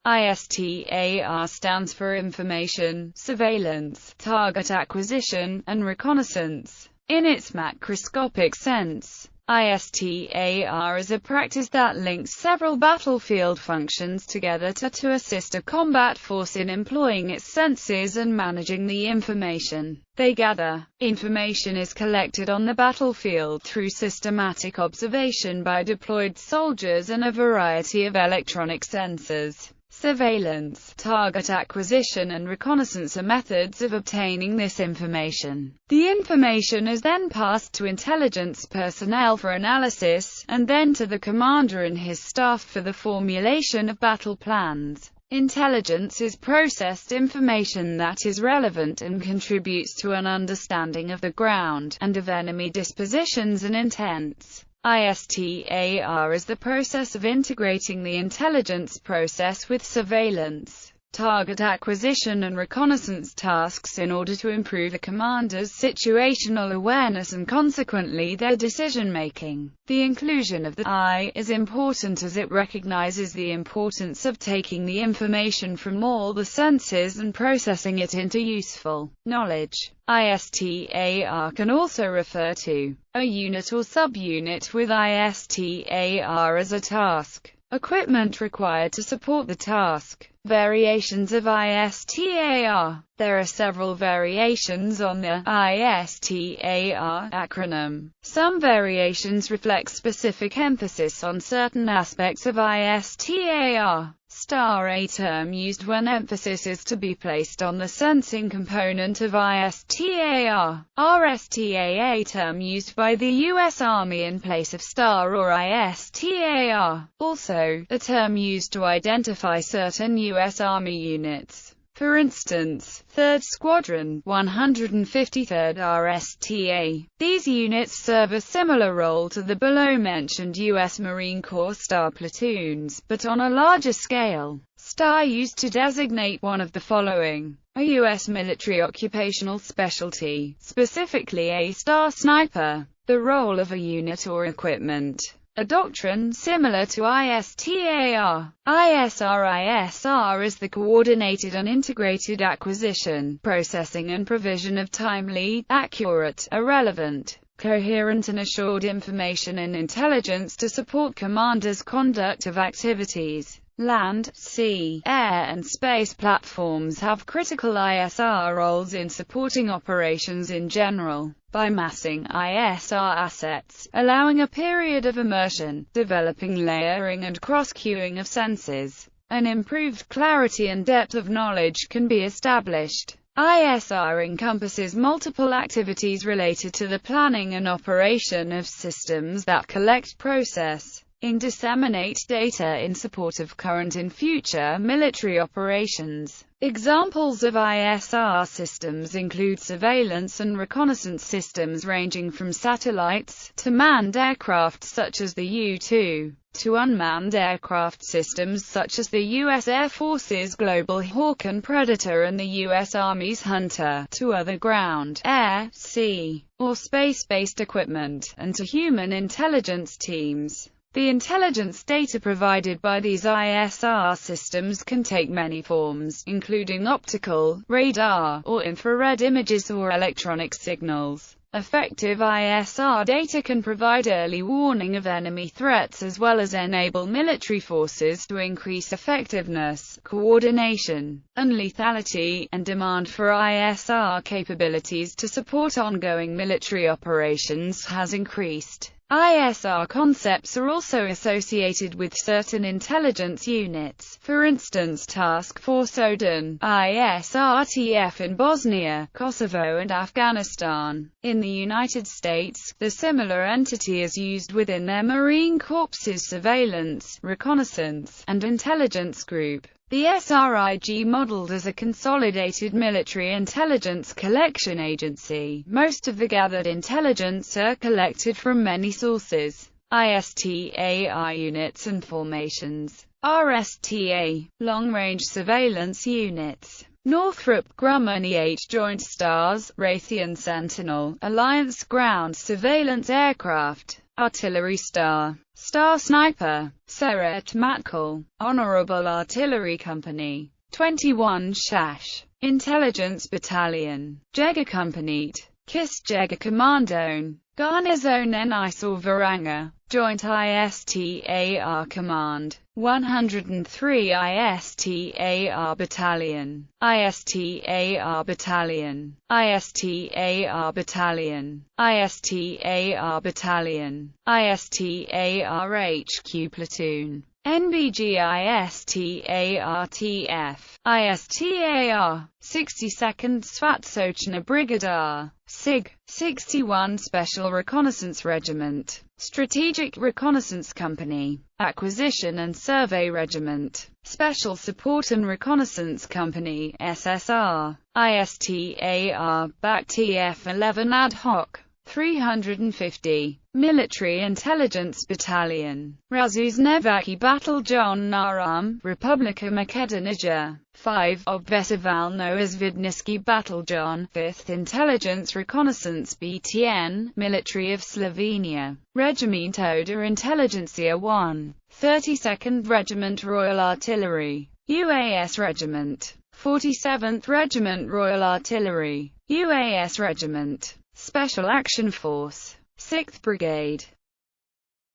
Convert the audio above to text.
ISTAR stands for Information, Surveillance, Target Acquisition, and Reconnaissance. In its macroscopic sense, ISTAR is a practice that links several battlefield functions together to assist a combat force in employing its senses and managing the information they gather. Information is collected on the battlefield through systematic observation by deployed soldiers and a variety of electronic sensors. Surveillance, target acquisition, and reconnaissance are methods of obtaining this information. The information is then passed to intelligence personnel for analysis, and then to the commander and his staff for the formulation of battle plans. Intelligence is processed information that is relevant and contributes to an understanding of the ground, and of enemy dispositions and intents. ISTAR is the process of integrating the intelligence process with surveillance, target acquisition, and reconnaissance tasks in order to improve a commander's situational awareness and consequently their decision-making. The inclusion of the I is important as it recognizes the importance of taking the information from all the senses and processing it into useful knowledge. ISTAR can also refer to a unit or subunit with ISTAR as a task. Equipment required to support the task. Variations of ISTAR. There are several variations on the ISTAR acronym. Some variations reflect specific emphasis on certain aspects of ISTAR. STAR, a term used when emphasis is to be placed on the sensing component of ISTAR. RSTA, a term used by the U.S. Army in place of STAR or ISTAR. Also, a term used to identify certain U.S. Army units. For instance, 3rd Squadron, 153rd RSTA. These units serve a similar role to the below-mentioned U.S. Marine Corps STAR platoons, but on a larger scale. STAR used to designate one of the following: a U.S. military occupational specialty, specifically a STAR sniper, the role of a unit or equipment. A doctrine similar to ISTAR. ISR is the coordinated and integrated acquisition, processing and provision of timely, accurate, irrelevant, coherent and assured information and intelligence to support commanders' conduct of activities. Land, sea, air and space platforms have critical ISR roles in supporting operations in general, by massing ISR assets, allowing a period of immersion, developing layering and cross-queuing of senses. An improved clarity and depth of knowledge can be established. ISR encompasses multiple activities related to the planning and operation of systems that collect, process, and disseminate data in support of current and future military operations. Examples of ISR systems include surveillance and reconnaissance systems ranging from satellites, to manned aircraft such as the U-2, to unmanned aircraft systems such as the U.S. Air Force's Global Hawk and Predator and the U.S. Army's Hunter, to other ground, air, sea, or space-based equipment, and to human intelligence teams. The intelligence data provided by these ISR systems can take many forms, including optical, radar, or infrared images or electronic signals. Effective ISR data can provide early warning of enemy threats as well as enable military forces to increase effectiveness, coordination, and lethality, and demand for ISR capabilities to support ongoing military operations has increased. ISR concepts are also associated with certain intelligence units, for instance Task Force Odin, ISRTF in Bosnia, Kosovo and Afghanistan. In the United States, the similar entity is used within their Marine Corps' surveillance, reconnaissance, and intelligence group. The SRIG modeled as a consolidated military intelligence collection agency. Most of the gathered intelligence are collected from many sources. ISTAR units and formations. RSTA, long-range surveillance units. Northrop Grumman E-8 Joint Stars, Raytheon Sentinel, Alliance Ground Surveillance Aircraft. Artillery Star, Star Sniper, Seret Matkal, Honorable Artillery Company, 21 Shash, Intelligence Battalion, Jäger Company, KISS Jäger Kommandon, Garnison Isor Varanga, Joint ISTAR Command, 103 ISTAR Battalion, ISTAR Battalion, ISTAR Battalion, ISTAR Battalion, ISTAR HQ Platoon, NBGISTARTF, ISTAR, 62nd Svatsochna Brigadar, SIG, 61 Special Reconnaissance Regiment, Strategic Reconnaissance Company, Acquisition and Survey Regiment, Special Support and Reconnaissance Company, SSR, ISTAR, BAC TF-11 Ad Hoc, 350, Military Intelligence Battalion, Razuzhnevaki Bataljon Naram, Republika Makedonija, 5, Obvesevalno Izvidniski Bataljon, 5th Intelligence Reconnaissance BTN, Military of Slovenia, Regiment Oda Intelligentsia 1, 32nd Regiment Royal Artillery, UAS Regiment, 47th Regiment Royal Artillery, UAS Regiment, Special Action Force, 6th Brigade,